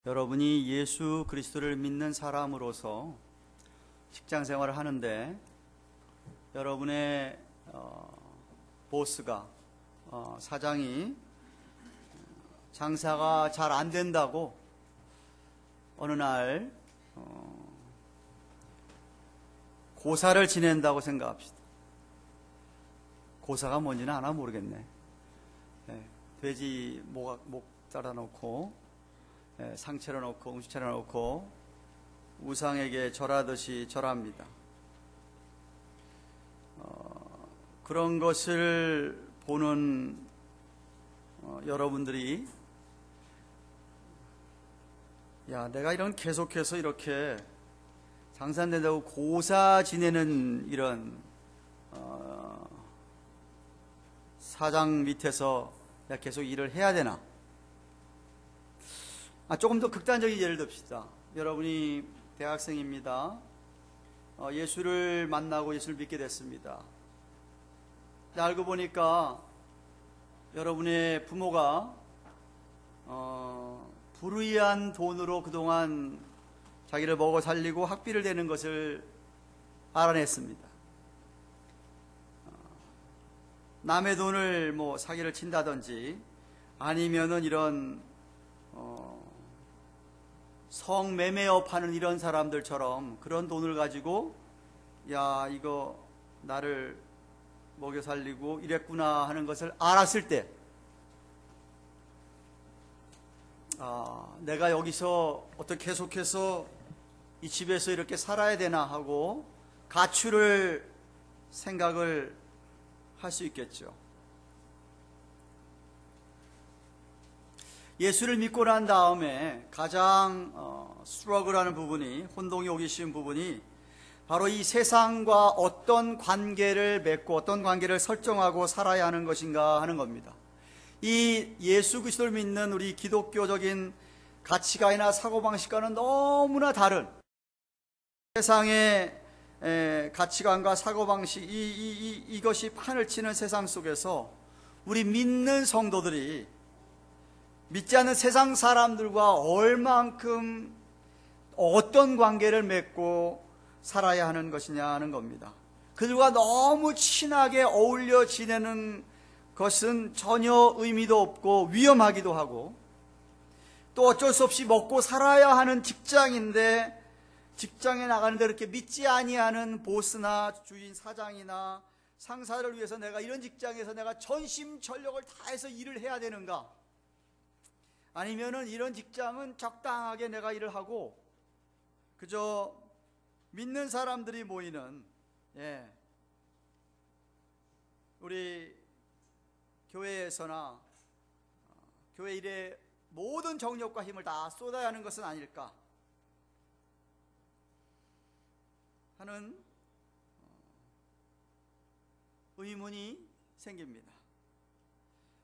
여러분이 예수 그리스도를 믿는 사람으로서 직장 생활을 하는데 여러분의 보스가 사장이 장사가 잘 안 된다고 어느 날 고사를 지낸다고 생각합시다. 고사가 뭔지는 하나 모르겠네. 돼지 목 잘라놓고 상 차려놓고 음식 차려놓고 우상에게 절하듯이 절합니다. 그런 것을 보는 여러분들이 야, 내가 계속해서 이렇게 장사 안 된다고 고사 지내는 이런 사장 밑에서 내가 계속 일을 해야 되나? 조금 더 극단적인 예를 듭시다. 여러분이 대학생입니다. 예수를 만나고 예수를 믿게 됐습니다. 알고 보니까 여러분의 부모가 불의한 돈으로 그동안 자기를 먹어 살리고 학비를 대는 것을 알아냈습니다. 남의 돈을 사기를 친다든지 아니면은 이런 성매매업 하는 이런 사람들처럼 그런 돈을 가지고 야, 이거 나를 먹여 살리고 이랬구나 하는 것을 알았을 때 내가 여기서 어떻게 계속해서 이 집에서 이렇게 살아야 되나 하고 가출을 생각을 할 수 있겠죠. 예수를 믿고 난 다음에 가장 스트러글하는 부분이, 혼동이 오기 쉬운 부분이 바로 이 세상과 어떤 관계를 맺고 어떤 관계를 설정하고 살아야 하는 것인가 하는 겁니다. 이 예수 그리스도를 믿는 우리 기독교적인 가치관이나 사고방식과는 너무나 다른 세상의 가치관과 사고방식, 이것이 판을 치는 세상 속에서 우리 믿는 성도들이 믿지 않는 세상 사람들과 얼만큼 어떤 관계를 맺고 살아야 하는 것이냐 하는 겁니다. 그들과 너무 친하게 어울려 지내는 것은 전혀 의미도 없고 위험하기도 하고, 또 어쩔 수 없이 먹고 살아야 하는 직장인데 직장에 나가는데 그렇게 믿지 아니하는 보스나 주인, 사장이나 상사를 위해서 내가 이런 직장에서 내가 전심전력을 다해서 일을 해야 되는가? 아니면은 이런 직장은 적당하게 내가 일을 하고 그저 믿는 사람들이 모이는 우리 교회에서나 교회 일에 모든 정력과 힘을 다 쏟아야 하는 것은 아닐까 하는 의문이 생깁니다.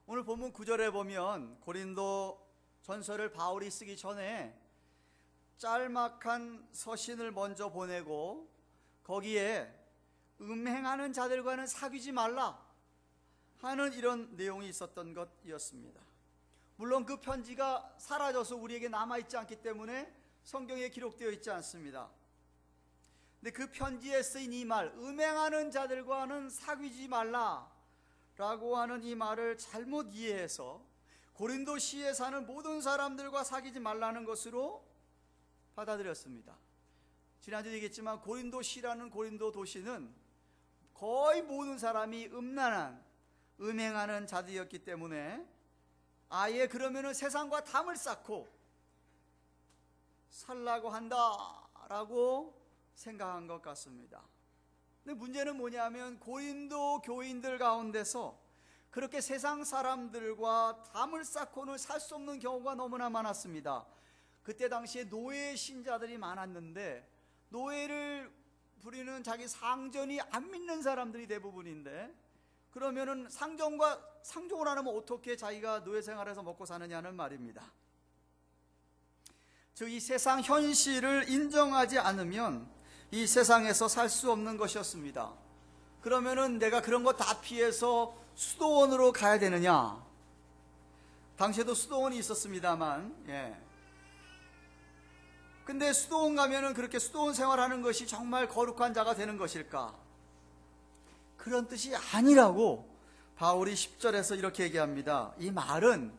오늘 본문 9절에 보면 고린도 전서를 바울이 쓰기 전에 짤막한 서신을 먼저 보내고 거기에 음행하는 자들과는 사귀지 말라 하는 이런 내용이 있었던 것이었습니다. 물론 그 편지가 사라져서 우리에게 남아있지 않기 때문에 성경에 기록되어 있지 않습니다. 근데 그 편지에 쓰인 이 말, 음행하는 자들과는 사귀지 말라 라고 하는 이 말을 잘못 이해해서 고린도시에 사는 모든 사람들과 사귀지 말라는 것으로 받아들였습니다. 지난주에 얘기했지만 고린도시라는 고린도 도시는 거의 모든 사람이 음란한, 음행하는 자들이었기 때문에 아예 그러면은 세상과 담을 쌓고 살라고 한다라고 생각한 것 같습니다. 근데 문제는 뭐냐면 고린도 교인들 가운데서 그렇게 세상 사람들과 담을 쌓고는 살 수 없는 경우가 너무나 많았습니다. 그때 당시에 노예 신자들이 많았는데 노예를 부리는 자기 상전이 안 믿는 사람들이 대부분인데 그러면은 상종을 안 하면 어떻게 자기가 노예 생활에서 먹고 사느냐는 말입니다. 즉 이 세상 현실을 인정하지 않으면 이 세상에서 살 수 없는 것이었습니다. 그러면은 내가 그런 거 다 피해서 수도원으로 가야 되느냐? 당시에도 수도원이 있었습니다만 근데 수도원 가면은 그렇게 수도원 생활하는 것이 정말 거룩한 자가 되는 것일까? 그런 뜻이 아니라고 바울이 10절에서 이렇게 얘기합니다. 이 말은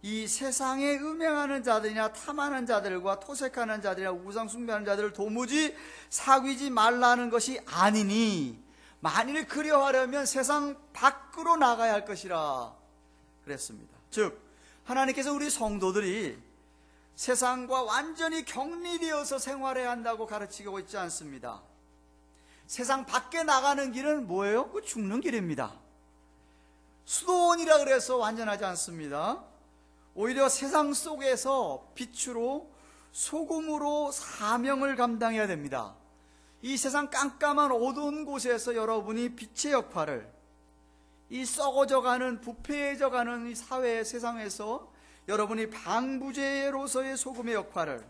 이 세상에 음행하는 자들이나 탐하는 자들과 토색하는 자들이나 우상 숭배하는 자들을 도무지 사귀지 말라는 것이 아니니, 만일 그려하려면 세상 밖으로 나가야 할 것이라 그랬습니다. 즉 하나님께서 우리 성도들이 세상과 완전히 격리되어서 생활해야 한다고 가르치고 있지 않습니다. 세상 밖에 나가는 길은 뭐예요? 그 죽는 길입니다. 수도원이라 그래서 완전하지 않습니다. 오히려 세상 속에서 빛으로 소금으로 사명을 감당해야 됩니다. 이 세상 깜깜한 어두운 곳에서 여러분이 빛의 역할을, 이 썩어져가는 부패해져가는 이 사회 세상에서 여러분이 방부제로서의 소금의 역할을,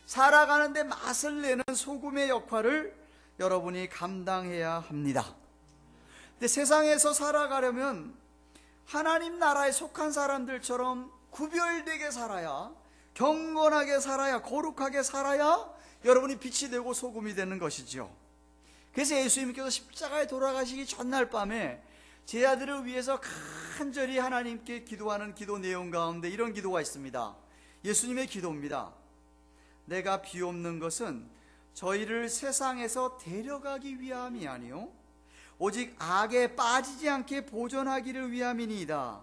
살아가는데 맛을 내는 소금의 역할을 여러분이 감당해야 합니다. 근데 세상에서 살아가려면 하나님 나라에 속한 사람들처럼 구별되게 살아야, 경건하게 살아야, 거룩하게 살아야 여러분이 빛이 되고 소금이 되는 것이지요. 그래서 예수님께서 십자가에 돌아가시기 전날 밤에 제자들을 위해서 간절히 하나님께 기도하는 기도 내용 가운데 이런 기도가 있습니다. 예수님의 기도입니다. 내가 비옵는 것은 저희를 세상에서 데려가기 위함이 아니요 오직 악에 빠지지 않게 보존하기를 위함이니이다.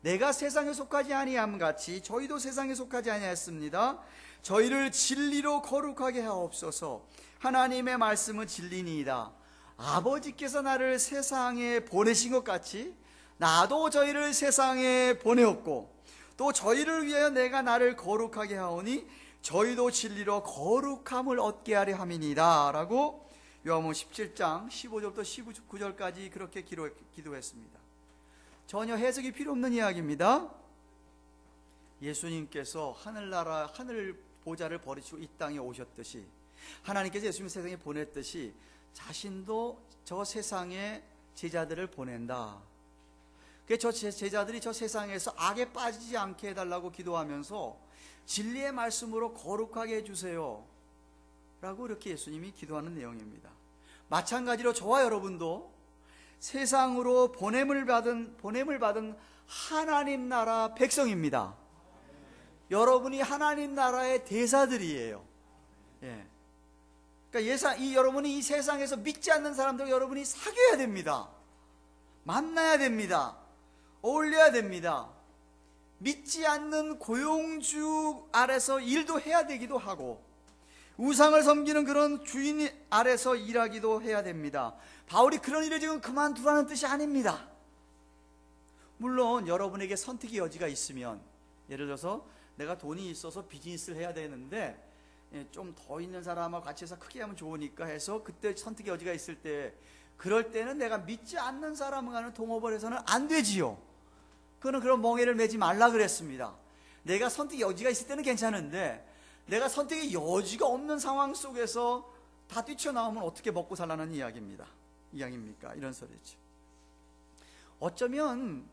내가 세상에 속하지 아니함 같이 저희도 세상에 속하지 아니하였습니다. 저희를 진리로 거룩하게 하옵소서. 하나님의 말씀은 진리니이다. 아버지께서 나를 세상에 보내신 것 같이 나도 저희를 세상에 보내었고, 또 저희를 위하여 내가 나를 거룩하게 하오니 저희도 진리로 거룩함을 얻게 하려 함이니이다 라고 요한복음 17장 15절부터 19절까지 그렇게 기도했습니다. 전혀 해석이 필요 없는 이야기입니다. 예수님께서 하늘나라 하늘 보좌를 버리시고 이 땅에 오셨듯이, 하나님께서 예수님 세상에 보냈듯이 자신도 저 세상에 제자들을 보낸다. 그래서 저 제자들이 저 세상에서 악에 빠지지 않게 해달라고 기도하면서 진리의 말씀으로 거룩하게 해주세요 라고 이렇게 예수님이 기도하는 내용입니다. 마찬가지로 저와 여러분도 세상으로 보냄을 받은 하나님 나라 백성입니다. 여러분이 하나님 나라의 대사들이에요. 예. 그러니까 여러분이 이 세상에서 믿지 않는 사람들 여러분이 사귀어야 됩니다. 만나야 됩니다. 어울려야 됩니다. 믿지 않는 고용주 아래서 일도 해야 되기도 하고, 우상을 섬기는 그런 주인 아래서 일하기도 해야 됩니다. 바울이 그런 일을 지금 그만두라는 뜻이 아닙니다. 물론 여러분에게 선택의 여지가 있으면, 예를 들어서 내가 돈이 있어서 비즈니스를 해야 되는데 좀 더 있는 사람하고 같이 해서 크게 하면 좋으니까 해서 그때 선택의 여지가 있을 때, 그럴 때는 내가 믿지 않는 사람과는 동업을 해서는 안 되지요. 그런 멍해를 매지 말라 그랬습니다. 내가 선택의 여지가 있을 때는 괜찮은데 내가 선택의 여지가 없는 상황 속에서 다 뛰쳐나오면 어떻게 먹고 살라는 이야기입니까? 이런 소리죠. 어쩌면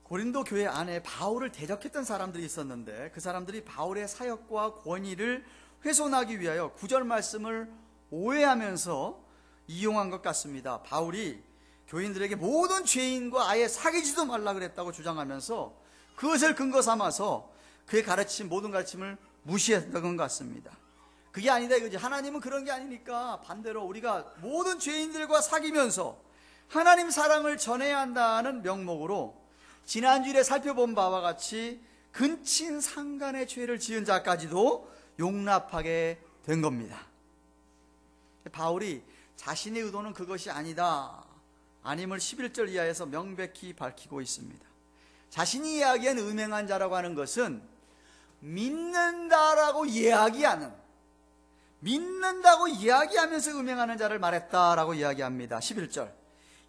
고린도 교회 안에 바울을 대적했던 사람들이 있었는데 그 사람들이 바울의 사역과 권위를 훼손하기 위하여 9절 말씀을 오해하면서 이용한 것 같습니다. 바울이 교인들에게 모든 죄인과 아예 사귀지도 말라 그랬다고 주장하면서 그것을 근거 삼아서 그의 모든 가르침을 무시했던 것 같습니다. 그게 아니다 이거지. 하나님은 그런 게 아니니까 반대로 우리가 모든 죄인들과 사귀면서 하나님 사랑을 전해야 한다는 명목으로 지난주에 살펴본 바와 같이 근친 상간의 죄를 지은 자까지도 용납하게 된 겁니다. 바울이 자신의 의도는 그것이 아니다, 아님을 11절 이하에서 명백히 밝히고 있습니다. 자신이 이야기한 음행한 자라고 하는 것은 믿는다고 이야기하면서 음행하는 자를 말했다라고 이야기합니다. 11절,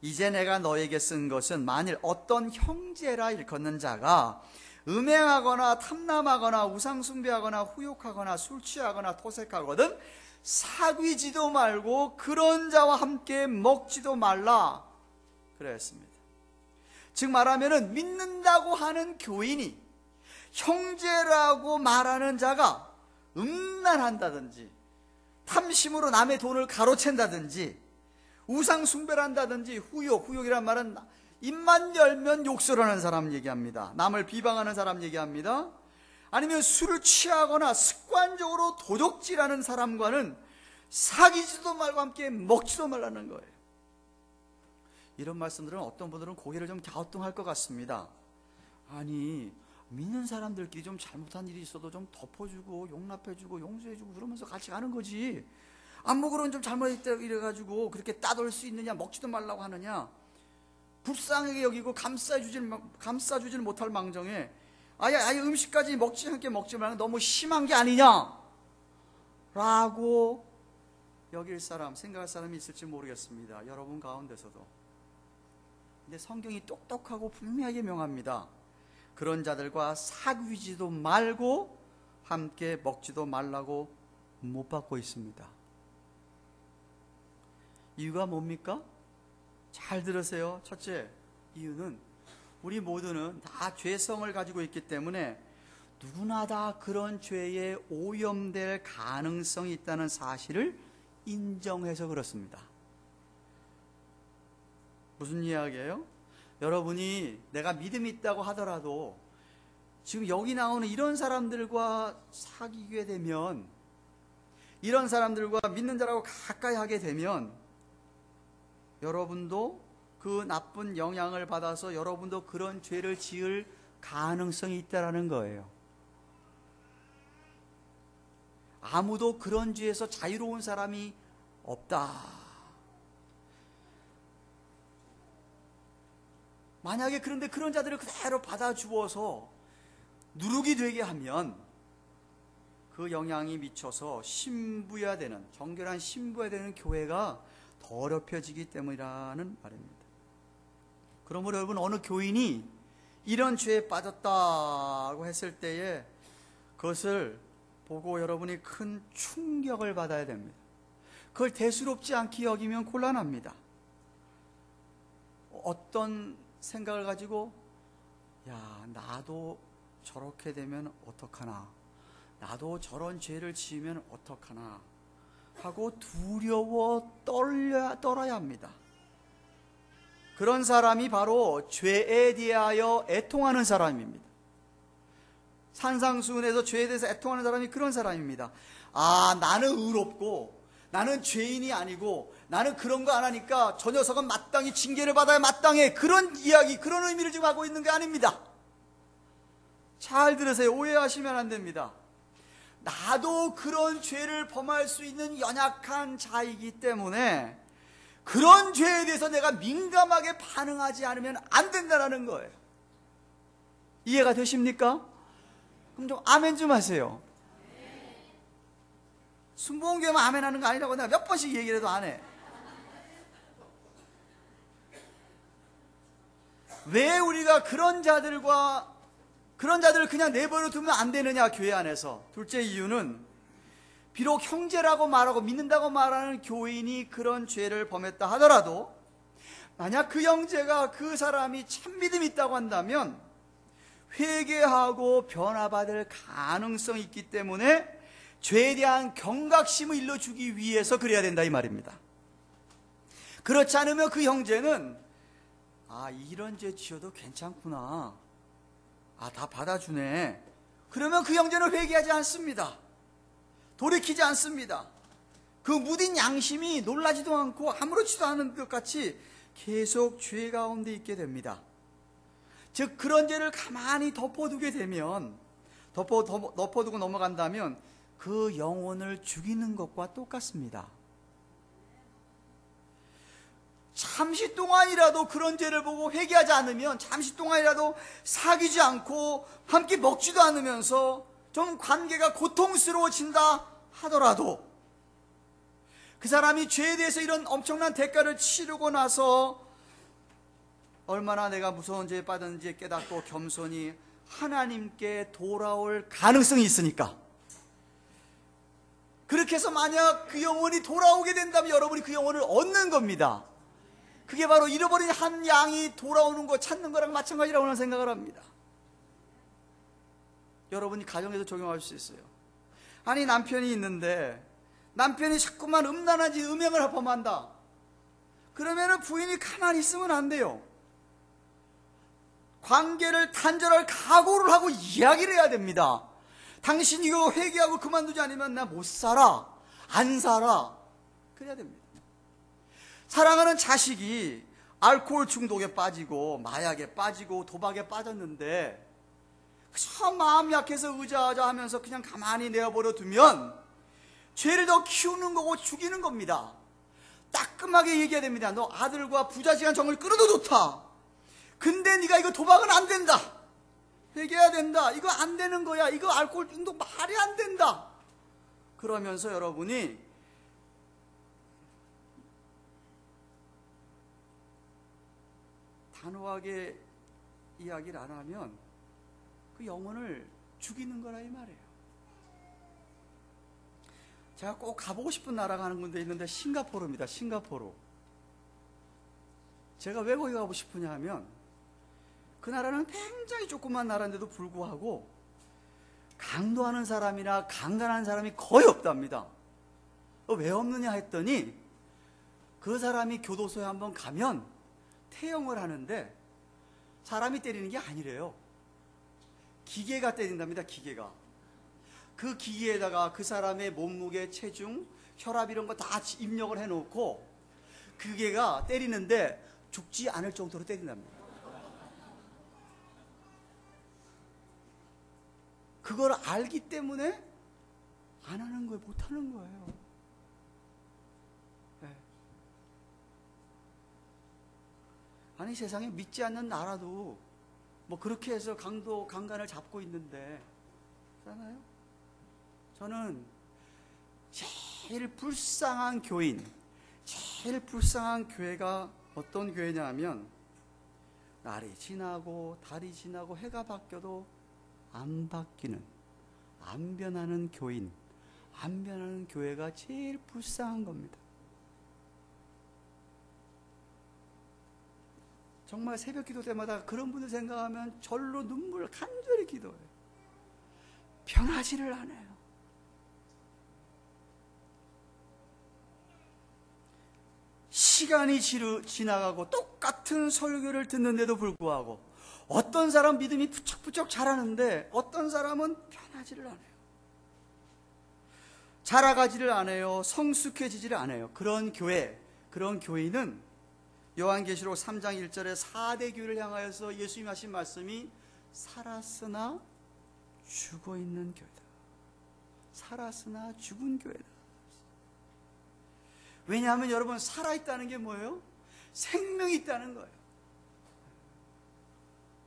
이제 내가 너에게 쓴 것은 만일 어떤 형제라 일컫는 자가 음행하거나 탐남하거나 우상숭배하거나 후욕하거나 술 취하거나 토색하거든 사귀지도 말고 그런 자와 함께 먹지도 말라 그랬습니다. 즉 말하면은 믿는다고 하는 교인이 형제라고 말하는 자가 음란한다든지 탐심으로 남의 돈을 가로챈다든지 우상 숭배를 한다든지 후욕이란 말은 입만 열면 욕설하는 사람 얘기합니다. 남을 비방하는 사람 얘기합니다. 아니면 술을 취하거나 습관적으로 도적질하는 사람과는 사귀지도 말고 함께 먹지도 말라는 거예요. 이런 말씀들은 어떤 분들은 고개를 좀 갸우뚱할 것 같습니다. 아니, 믿는 사람들끼리 좀 잘못한 일이 있어도 좀 덮어주고 용납해주고 용서해주고 그러면서 같이 가는 거지. 안목으로는 좀 잘못했다 이래가지고 그렇게 따돌 수 있느냐, 먹지도 말라고 하느냐, 불쌍하게 여기고 감싸주질 못할 망정에 아예 음식까지 함께 먹지 말고 너무 심한 게 아니냐 라고 여길 사람, 생각할 사람이 있을지 모르겠습니다. 여러분 가운데서도. 근데 성경이 똑똑하고 분명하게 명합니다. 그런 자들과 사귀지도 말고 함께 먹지도 말라고 못 받고 있습니다. 이유가 뭡니까? 잘 들으세요. 첫째, 이유는 우리 모두는 다 죄성을 가지고 있기 때문에 누구나 다 그런 죄에 오염될 가능성이 있다는 사실을 인정해서 그렇습니다. 무슨 이야기예요? 여러분이 내가 믿음이 있다고 하더라도 지금 여기 나오는 이런 사람들과 사귀게 되면, 이런 사람들과 믿는 자라고 가까이 하게 되면 여러분도 그 나쁜 영향을 받아서 여러분도 그런 죄를 지을 가능성이 있다는 거예요. 아무도 그런 죄에서 자유로운 사람이 없다. 만약에 그런데 그런 자들을 그대로 받아주어서 누룩이 되게 하면 그 영향이 미쳐서 신부야되는, 정결한 신부야되는 교회가 더럽혀지기 때문이라는 말입니다. 그러므로 여러분, 어느 교인이 이런 죄에 빠졌다고 했을 때에 그것을 보고 여러분이 큰 충격을 받아야 됩니다. 그걸 대수롭지 않게 여기면 곤란합니다. 어떤 생각을 가지고, 야, 나도 저렇게 되면 어떡하나, 나도 저런 죄를 지으면 어떡하나 하고 두려워 떨어야 합니다. 그런 사람이 바로 죄에 대하여 애통하는 사람입니다. 산상수훈에서 죄에 대해서 애통하는 사람이 그런 사람입니다. 아, 나는 의롭고 나는 죄인이 아니고 나는 그런 거 안 하니까 저 녀석은 마땅히 징계를 받아야 마땅해, 그런 이야기, 그런 의미를 지금 하고 있는 게 아닙니다. 잘 들으세요. 오해하시면 안 됩니다. 나도 그런 죄를 범할 수 있는 연약한 자이기 때문에 그런 죄에 대해서 내가 민감하게 반응하지 않으면 안 된다는 거예요. 이해가 되십니까? 그럼 좀 아멘 좀 하세요. 순복음교회만 아멘 하는 거 아니라고 내가 몇 번씩 얘기를 해도 안 해. 왜 우리가 그런 자들을 그냥 내버려 두면 안 되느냐, 교회 안에서? 둘째 이유는, 비록 형제라고 말하고 믿는다고 말하는 교인이 그런 죄를 범했다 하더라도 만약 그 형제가, 그 사람이 참 믿음이 있다고 한다면 회개하고 변화받을 가능성이 있기 때문에 죄에 대한 경각심을 일러주기 위해서 그래야 된다, 이 말입니다. 그렇지 않으면 그 형제는, 아, 이런 죄 지어도 괜찮구나, 아, 다 받아주네, 그러면 그 형제는 회개하지 않습니다. 돌이키지 않습니다. 그 무딘 양심이 놀라지도 않고 아무렇지도 않은 것 같이 계속 죄 가운데 있게 됩니다. 즉, 그런 죄를 가만히 덮어두게 되면, 덮어두고 넘어간다면 그 영혼을 죽이는 것과 똑같습니다. 잠시 동안이라도 그런 죄를 보고 회개하지 않으면, 잠시 동안이라도 사귀지 않고 함께 먹지도 않으면서 좀 관계가 고통스러워진다 하더라도 그 사람이 죄에 대해서 이런 엄청난 대가를 치르고 나서 얼마나 내가 무서운 죄에 빠졌는지 깨닫고 겸손히 하나님께 돌아올 가능성이 있으니까, 그렇게 해서 만약 그 영혼이 돌아오게 된다면 여러분이 그 영혼을 얻는 겁니다. 그게 바로 잃어버린 한 양이 돌아오는 거, 찾는 거랑 마찬가지라고 저는 생각을 합니다. 여러분이 가정에서 적용할 수 있어요. 아니, 남편이 있는데 남편이 자꾸만 음란한 짓, 음행을 범한다. 그러면 부인이 가만히 있으면 안 돼요. 관계를 단절할 각오를 하고 이야기를 해야 됩니다. 당신 이거 회개하고 그만두지 않으면 나 못 살아, 안 살아. 그래야 됩니다. 사랑하는 자식이 알코올 중독에 빠지고 마약에 빠지고 도박에 빠졌는데 참 마음 약해서 의자하자 하면서 그냥 가만히 내어버려 두면 죄를 더 키우는 거고 죽이는 겁니다. 따끔하게 얘기해야 됩니다. 너 아들과 부자지간 정을 끌어도 좋다. 근데 네가 이거 도박은 안 된다. 회개해야 된다. 이거 안 되는 거야. 이거 알코올 중독 말이 안 된다. 그러면서 여러분이 단호하게 이야기를 안 하면 그 영혼을 죽이는 거라 이 말이에요. 제가 꼭 가보고 싶은 나라가 하는 군데 있는데 싱가포르입니다. 싱가포르. 제가 왜 거기 가고 싶으냐 하면 그 나라는 굉장히 조그만 나라인데도 불구하고 강도하는 사람이나 강간하는 사람이 거의 없답니다. 왜 없느냐 했더니 그 사람이 교도소에 한번 가면 태형을 하는데 사람이 때리는 게 아니래요. 기계가 때린답니다. 기계가. 그 기계에다가 그 사람의 몸무게, 체중, 혈압 이런 거 다 입력을 해놓고 그 기계가 때리는데 죽지 않을 정도로 때린답니다. 그걸 알기 때문에 안 하는 거예요. 못 하는 거예요. 네. 아니, 세상에 믿지 않는 나라도 뭐 그렇게 해서 강간을 잡고 있는데, 그렇잖아요? 저는 제일 불쌍한 교인, 제일 불쌍한 교회가 어떤 교회냐 하면 날이 지나고 달이 지나고 해가 바뀌어도 안 바뀌는, 안 변하는 교인, 안 변하는 교회가 제일 불쌍한 겁니다. 정말 새벽 기도 때마다 그런 분들 생각하면 절로 눈물 간절히 기도해요. 변하지를 않아요. 시간이 지나가고 똑같은 설교를 듣는데도 불구하고 어떤 사람 믿음이 부쩍부쩍 자라는데 어떤 사람은 변하지를 않아요. 자라가지를 않아요. 성숙해지지를 않아요. 그런 교회, 그런 교인은 요한계시록 3장 1절에 4대 교회를 향하여서 예수님이 하신 말씀이 살았으나 죽어있는 교회다. 살았으나 죽은 교회다. 왜냐하면 여러분, 살아있다는 게 뭐예요? 생명이 있다는 거예요.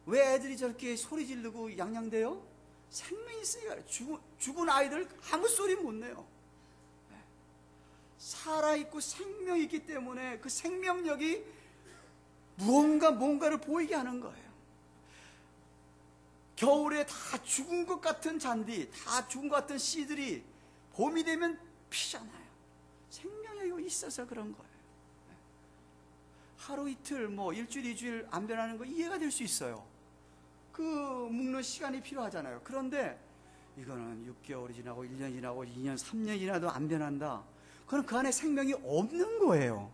왜 애들이 저렇게 소리 지르고 양양대요? 생명이 있으니까. 죽은 아이들 아무 소리 못 내요. 살아있고 생명이 있기 때문에 그 생명력이 뭔가를 보이게 하는 거예요. 겨울에 다 죽은 것 같은 잔디, 다 죽은 것 같은 씨들이 봄이 되면 피잖아요. 생명력이 있어서 그런 거예요. 하루 이틀, 일주일, 2주일 안 변하는 거 이해가 될 수 있어요. 그 묵는 시간이 필요하잖아요. 그런데 이거는 6개월이 지나고 1년이 지나고 2년, 3년이 지나도 안 변한다. 그건 그 안에 생명이 없는 거예요.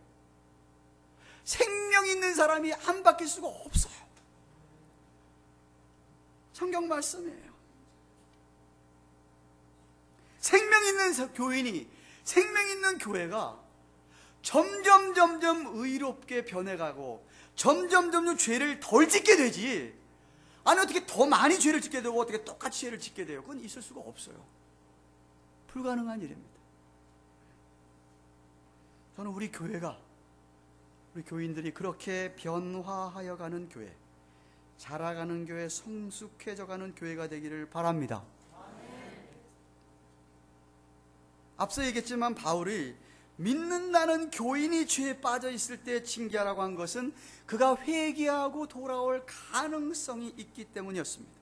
생명 있는 사람이 안 바뀔 수가 없어요. 성경 말씀이에요. 생명 있는 교인이, 생명 있는 교회가 점점 의롭게 변해가고 점점 죄를 덜 짓게 되지. 아니, 어떻게 더 많이 죄를 짓게 되고 어떻게 똑같이 죄를 짓게 돼요? 그건 있을 수가 없어요. 불가능한 일입니다. 저는 우리 교회가, 우리 교인들이 그렇게 변화하여 가는 교회, 자라가는 교회, 성숙해져 가는 교회가 되기를 바랍니다. 앞서 얘기했지만 바울이 믿는다는 교인이 죄에 빠져 있을 때 징계하라고 한 것은 그가 회개하고 돌아올 가능성이 있기 때문이었습니다.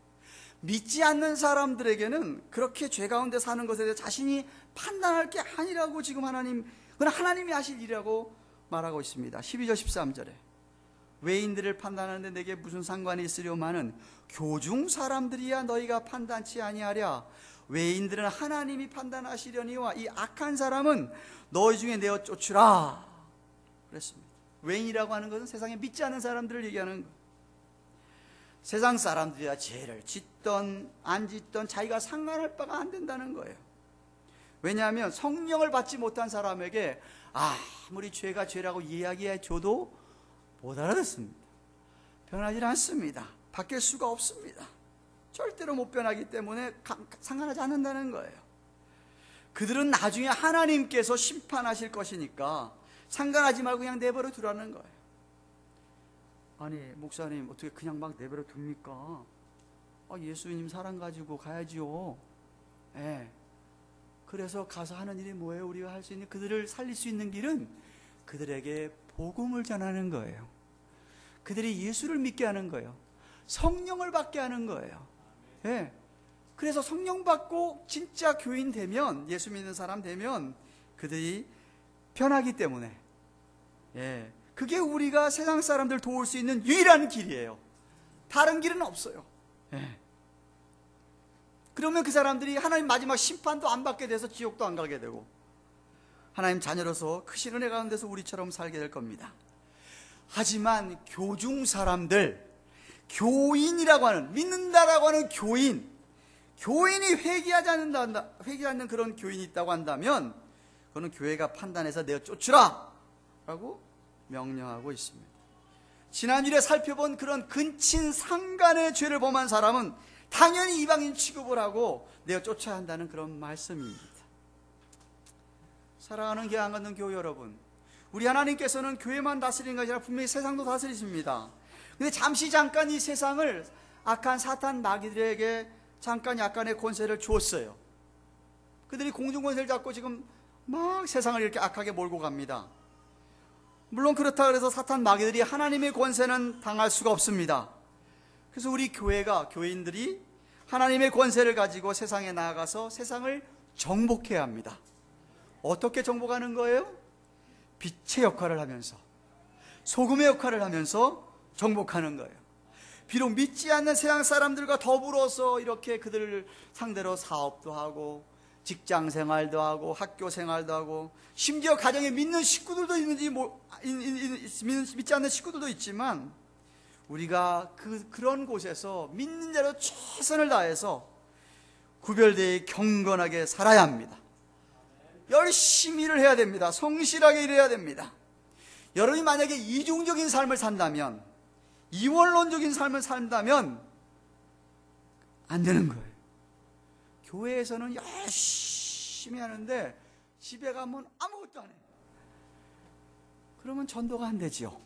믿지 않는 사람들에게는 그렇게 죄 가운데 사는 것에 대해 자신이 판단할 게 아니라고 지금 그건 하나님이 하실 일이라고 말하고 있습니다. 12절 13절에 외인들을 판단하는데 내게 무슨 상관이 있으려마는 교중 사람들이야 너희가 판단치 아니하랴. 외인들은 하나님이 판단하시려니와 이 악한 사람은 너희 중에 내어 쫓으라 그랬습니다. 외인이라고 하는 것은 세상에 믿지 않는 사람들을 얘기하는 거예요. 세상 사람들이야 죄를 짓던 안 짓던 자기가 상관할 바가 안 된다는 거예요. 왜냐하면 성령을 받지 못한 사람에게 아무리 죄가 죄라고 이야기해 줘도 못 알아듣습니다. 변하지 않습니다. 바뀔 수가 없습니다. 절대로 못 변하기 때문에 상관하지 않는다는 거예요. 그들은 나중에 하나님께서 심판하실 것이니까 상관하지 말고 그냥 내버려 두라는 거예요. 아니 목사님 어떻게 그냥 막 내버려 둡니까? 예수님 사랑 가지고 가야지요. 예. 그래서 가서 하는 일이 뭐예요? 우리가 할 수 있는, 그들을 살릴 수 있는 길은 그들에게 복음을 전하는 거예요. 그들이 예수를 믿게 하는 거예요. 성령을 받게 하는 거예요. 예. 그래서 성령 받고 진짜 교인 되면, 예수 믿는 사람 되면 그들이 변하기 때문에, 예. 그게 우리가 세상 사람들 도울 수 있는 유일한 길이에요. 다른 길은 없어요. 예. 그러면 그 사람들이 하나님 마지막 심판도 안 받게 돼서 지옥도 안 가게 되고 하나님 자녀로서 크신 은혜 가운데서 우리처럼 살게 될 겁니다. 하지만 교중 사람들, 교인이라고 하는, 믿는다라고 하는 교인이 회개하지 않는 그런 교인이 있다고 한다면 그거는 교회가 판단해서 내어 쫓으라 라고 명령하고 있습니다. 지난주에 살펴본 그런 근친 상간의 죄를 범한 사람은 당연히 이방인 취급을 하고 내어 쫓아야 한다는 그런 말씀입니다. 사랑하는 개항하는 교회 여러분, 우리 하나님께서는 교회만 다스리는 것이 아니라 분명히 세상도 다스리십니다. 근데 잠깐 이 세상을 악한 사탄 마귀들에게 잠깐 약간의 권세를 주었어요. 그들이 공중권세를 잡고 지금 막 세상을 이렇게 악하게 몰고 갑니다. 물론 그렇다 그래서 사탄 마귀들이 하나님의 권세는 당할 수가 없습니다. 그래서 우리 교인들이 하나님의 권세를 가지고 세상에 나아가서 세상을 정복해야 합니다. 어떻게 정복하는 거예요? 빛의 역할을 하면서, 소금의 역할을 하면서 정복하는 거예요. 비록 믿지 않는 세상 사람들과 더불어서 이렇게 그들을 상대로 사업도 하고 직장 생활도 하고 학교 생활도 하고 심지어 가정에 믿는 식구들도 있는지 믿지 않는 식구들도 있지만 우리가 그런 곳에서 믿는 자로 최선을 다해서 구별되어 경건하게 살아야 합니다. 열심히 일을 해야 됩니다. 성실하게 일해야 됩니다. 여러분이 만약에 이중적인 삶을 산다면, 이원론적인 삶을 산다면 안 되는 거예요. 교회에서는 열심히 하는데 집에 가면 아무것도 안 해요. 그러면 전도가 안 되지요.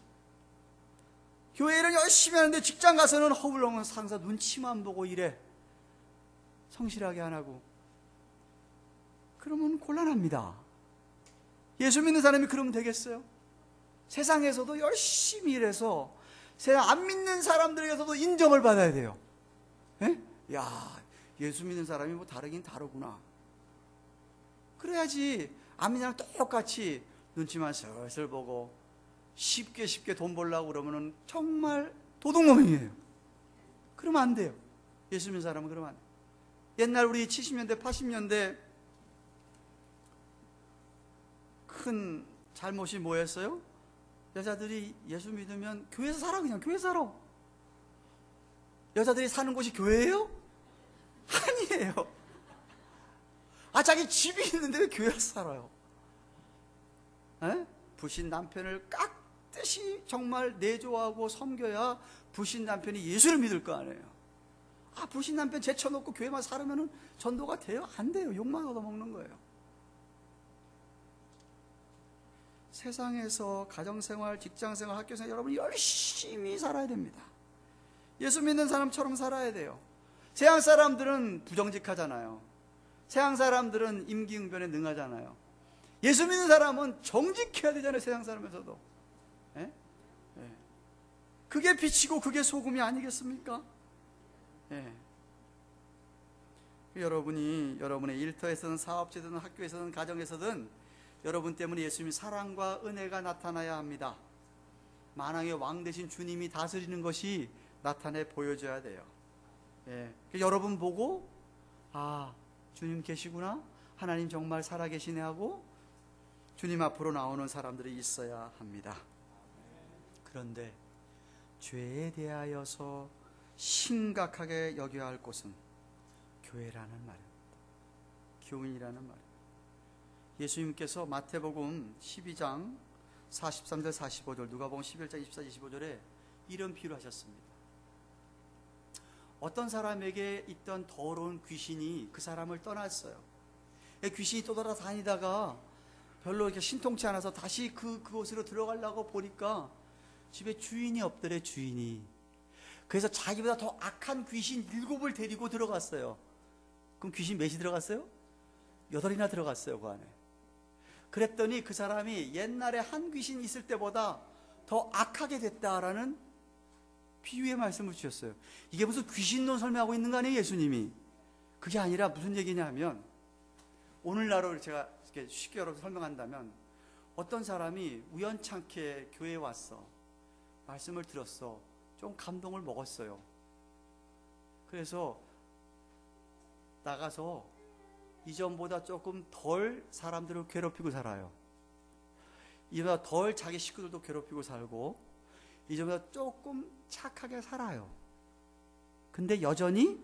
교회는 열심히 하는데 직장 가서는 허물렁한 상사 눈치만 보고 일해. 성실하게 안 하고. 그러면 곤란합니다. 예수 믿는 사람이 그러면 되겠어요? 세상에서도 열심히 일해서 세상 안 믿는 사람들에게서도 인정을 받아야 돼요. 예? 야, 예수 믿는 사람이 뭐 다르긴 다르구나. 그래야지 안 믿는 사람 똑같이 눈치만 슬슬 보고 쉽게 돈 벌려고 그러면은 정말 도둑놈이에요. 그러면 안 돼요. 예수 믿는 사람은 그러면 안 돼요. 옛날 우리 70년대 80년대 큰 잘못이 뭐였어요? 여자들이 예수 믿으면 교회에서 살아, 그냥 교회에서 살아. 여자들이 사는 곳이 교회예요? 아니에요. 자기 집이 있는데 왜 교회에서 살아요? 에? 부신 남편을 깍듯이 정말 내조하고 섬겨야 부신 남편이 예수를 믿을 거 아니에요. 부신 남편 제쳐놓고 교회만 살으면 전도가 돼요? 안 돼요. 욕만 얻어먹는 거예요. 세상에서 가정생활, 직장생활, 학교생활 여러분 열심히 살아야 됩니다. 예수 믿는 사람처럼 살아야 돼요. 세상 사람들은 부정직하잖아요. 세상 사람들은 임기응변에 능하잖아요. 예수 믿는 사람은 정직해야 되잖아요. 세상 사람에서도. 예? 예. 그게 빛이고 그게 소금이 아니겠습니까? 예. 여러분이 여러분의 일터에서든 사업체든 학교에서든 가정에서든 여러분 때문에 예수님의 사랑과 은혜가 나타나야 합니다. 만왕의 왕 되신 주님이 다스리는 것이 나타내 보여줘야 돼요. 예. 여러분 보고 주님 계시구나, 하나님 정말 살아계시네 하고 주님 앞으로 나오는 사람들이 있어야 합니다. 그런데 죄에 대하여서 심각하게 여겨야 할 곳은 교회라는 말입니다. 교인이라는 말입니다. 예수님께서 마태복음 12장 43절 45절, 누가복음 11장 24, 25절에 이런 비유를 하셨습니다. 어떤 사람에게 있던 더러운 귀신이 그 사람을 떠났어요. 귀신이 또 돌아다니다가 별로 이렇게 신통치 않아서 다시 그곳으로 들어가려고 보니까 집에 주인이 없더래, 주인이. 그래서 자기보다 더 악한 귀신 7을 데리고 들어갔어요. 그럼 귀신 몇이 들어갔어요? 8이나 들어갔어요, 그 안에. 그랬더니 그 사람이 옛날에 한 귀신 있을 때보다 더 악하게 됐다라는 비유의 말씀을 주셨어요. 이게 무슨 귀신론 설명하고 있는 거 아니에요, 예수님이? 그게 아니라 무슨 얘기냐면, 오늘날로 제가 이렇게 쉽게 여러분 설명한다면, 어떤 사람이 우연찮게 교회에 왔어. 말씀을 들었어. 좀 감동을 먹었어요. 그래서 나가서 이전보다 조금 덜 사람들을 괴롭히고 살아요. 이전보다 덜 자기 식구들도 괴롭히고 살고, 이전보다 조금 착하게 살아요. 근데 여전히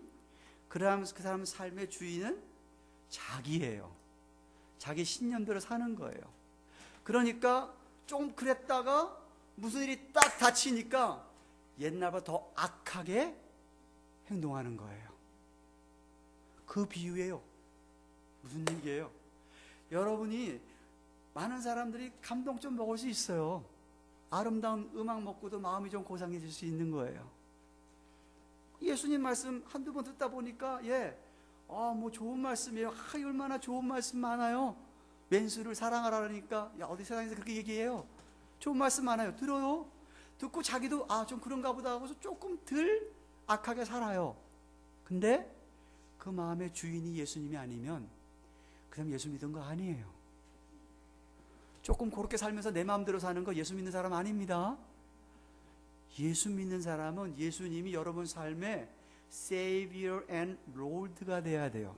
그 사람 삶의 주인은 자기예요. 자기 신념대로 사는 거예요. 그러니까 좀 그랬다가 무슨 일이 딱 닥치니까 옛날보다 더 악하게 행동하는 거예요. 그 비유예요. 무슨 얘기예요? 여러분이, 많은 사람들이 감동 좀 먹을 수 있어요. 아름다운 음악 먹고도 마음이 좀 고상해질 수 있는 거예요. 예수님 말씀 한두 번 듣다 보니까, 뭐 좋은 말씀이에요. 얼마나 좋은 말씀 많아요. 왼수를 사랑하라니까, 어디 세상에서 그렇게 얘기해요. 좋은 말씀 많아요. 들어요. 듣고 자기도 좀 그런가 보다 하고서 조금 덜 악하게 살아요. 근데 그 마음의 주인이 예수님이 아니면 그냥 예수 믿은 거 아니에요. 조금 그렇게 살면서 내 마음대로 사는 거 예수 믿는 사람 아닙니다. 예수 믿는 사람은 예수님이 여러분 삶의 Savior and Lord가 돼야 돼요.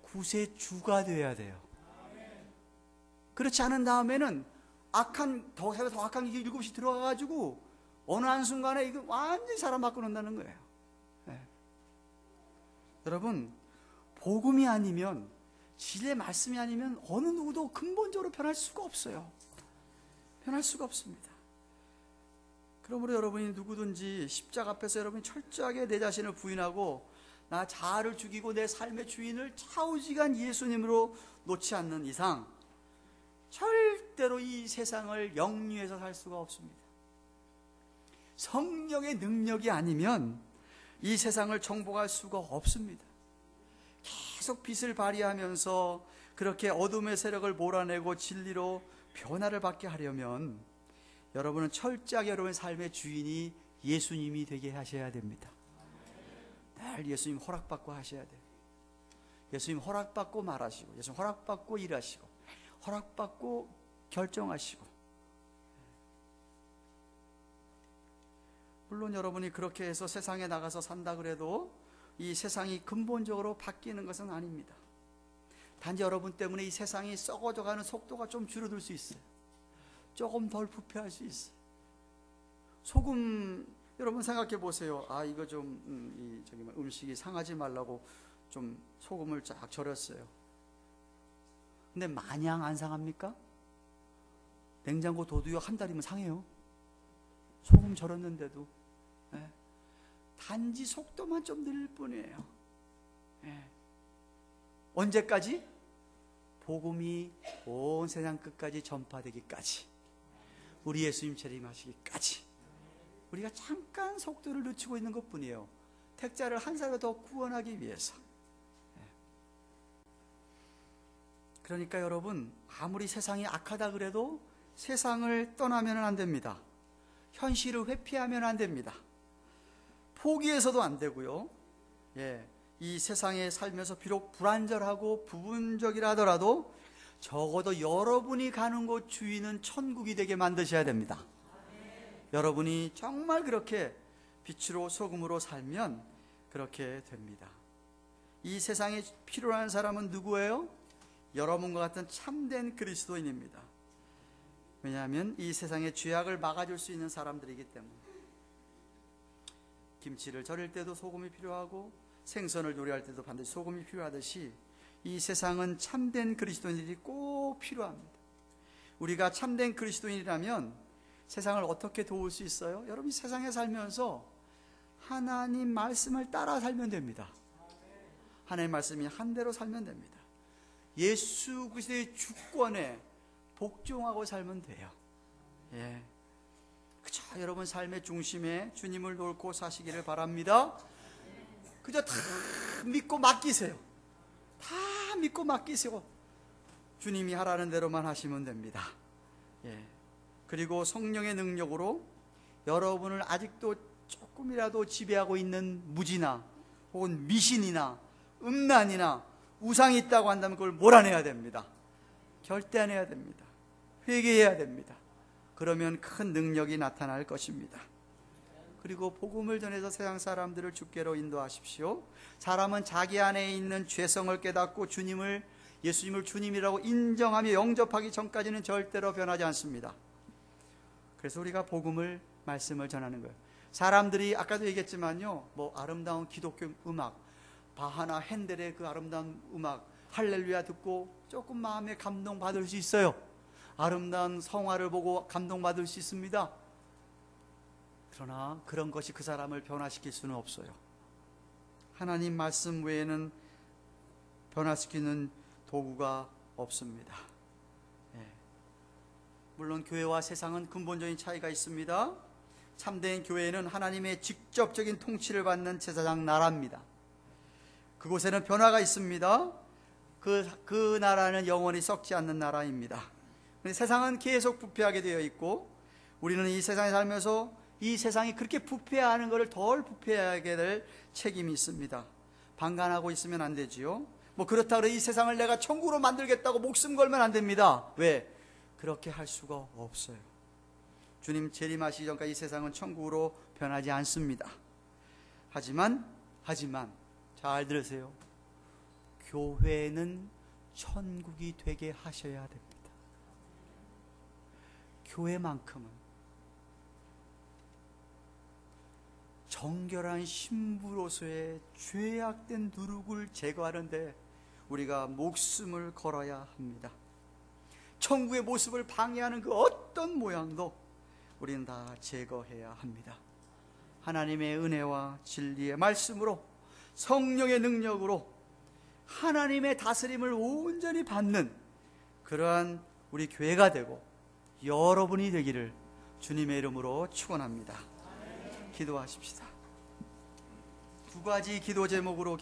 구세주가 돼야 돼요. 그렇지 않은 다음에는 더 악한 게 7이 들어가가지고 어느 한순간에 이거 완전히 사람 바꿔놓는다는 거예요. 여러분, 복음이 아니면, 진리의 말씀이 아니면 어느 누구도 근본적으로 변할 수가 없어요. 변할 수가 없습니다. 그러므로 여러분이 누구든지 십자가 앞에서 여러분이 철저하게 내 자신을 부인하고 나 자아를 죽이고 내 삶의 주인을 좌우지간 예수님으로 놓지 않는 이상 절대로 이 세상을 영유해서 살 수가 없습니다. 성령의 능력이 아니면 이 세상을 정복할 수가 없습니다. 계속 빛을 발휘하면서 그렇게 어둠의 세력을 몰아내고 진리로 변화를 받게 하려면 여러분은 철저하게 여러분의 삶의 주인이 예수님이 되게 하셔야 됩니다. 늘 예수님 허락받고 하셔야 돼요. 예수님 허락받고 말하시고, 예수님 허락받고 일하시고, 허락받고 결정하시고. 물론 여러분이 그렇게 해서 세상에 나가서 산다 그래도 이 세상이 근본적으로 바뀌는 것은 아닙니다. 단지 여러분 때문에 이 세상이 썩어져가는 속도가 좀 줄어들 수 있어요. 조금 덜 부패할 수 있어요. 소금, 여러분 생각해 보세요. 이거 좀 음식이 상하지 말라고 좀 소금을 쫙 절였어요. 근데 마냥 안 상합니까? 냉장고 둬도요, 한 달이면 상해요. 소금 절였는데도. 단지 속도만 좀 늘 뿐이에요. 언제까지? 복음이 온 세상 끝까지 전파되기까지, 우리 예수님 재림하시기까지 우리가 잠깐 속도를 늦추고 있는 것뿐이에요. 택자를 한 사람 더 구원하기 위해서. 그러니까 여러분, 아무리 세상이 악하다 그래도 세상을 떠나면 안 됩니다. 현실을 회피하면 안 됩니다. 포기해서도 안 되고요. 이 세상에 살면서 비록 불안절하고 부분적이라 하더라도 적어도 여러분이 가는 곳 주인은 천국이 되게 만드셔야 됩니다. 여러분이 정말 그렇게 빛으로 소금으로 살면 그렇게 됩니다. 이 세상에 필요한 사람은 누구예요? 여러분과 같은 참된 그리스도인입니다. 왜냐하면 이 세상의 죄악을 막아줄 수 있는 사람들이기 때문에. 김치를 절일 때도 소금이 필요하고 생선을 요리할 때도 반드시 소금이 필요하듯이 이 세상은 참된 그리스도인들이 꼭 필요합니다. 우리가 참된 그리스도인이라면 세상을 어떻게 도울 수 있어요? 여러분, 세상에 살면서 하나님 말씀을 따라 살면 됩니다. 하나님 말씀이 한 대로 살면 됩니다. 예수 그리스도의 주권에 복종하고 살면 돼요. 예. 그저 여러분 삶의 중심에 주님을 놓고 사시기를 바랍니다. 그저 다 믿고 맡기세요. 다 믿고 맡기시고 주님이 하라는 대로만 하시면 됩니다. 예. 그리고 성령의 능력으로 여러분을 아직도 조금이라도 지배하고 있는 무지나 혹은 미신이나 음란이나 우상이 있다고 한다면 그걸 몰아내야 됩니다. 결단해야 됩니다. 회개해야 됩니다. 그러면 큰 능력이 나타날 것입니다. 그리고 복음을 전해서 세상 사람들을 주께로 인도하십시오. 사람은 자기 안에 있는 죄성을 깨닫고 예수님을 주님이라고 인정하며 영접하기 전까지는 절대로 변하지 않습니다. 그래서 우리가 복음을, 말씀을 전하는 거예요. 사람들이 아까도 얘기했지만요, 아름다운 기독교 음악, 바하나 핸델의 그 아름다운 음악 할렐루야 듣고 조금 마음에 감동받을 수 있어요. 아름다운 성화를 보고 감동받을 수 있습니다. 그러나 그런 것이 그 사람을 변화시킬 수는 없어요. 하나님 말씀 외에는 변화시키는 도구가 없습니다. 예. 물론 교회와 세상은 근본적인 차이가 있습니다. 참된 교회는 하나님의 직접적인 통치를 받는 제사장 나라입니다. 그곳에는 변화가 있습니다. 그 나라는 영원히 썩지 않는 나라입니다. 그런데 세상은 계속 부패하게 되어 있고 우리는 이 세상에 살면서 이 세상이 그렇게 부패하는 것을 덜 부패하게 될 책임이 있습니다. 방관하고 있으면 안 되지요. 그렇다고 이 세상을 내가 천국으로 만들겠다고 목숨 걸면 안 됩니다. 왜? 그렇게 할 수가 없어요. 주님 재림하시기 전까지 이 세상은 천국으로 변하지 않습니다. 하지만 잘 들으세요. 교회는 천국이 되게 하셔야 됩니다. 교회만큼은 정결한 신부로서의 죄악된 누룩을 제거하는데 우리가 목숨을 걸어야 합니다. 천국의 모습을 방해하는 그 어떤 모양도 우리는 다 제거해야 합니다. 하나님의 은혜와 진리의 말씀으로 성령의 능력으로 하나님의 다스림을 온전히 받는 그러한 우리 교회가 되고 여러분이 되기를 주님의 이름으로 축원합니다. 기도하십시다. 두 가지 기도 제목으로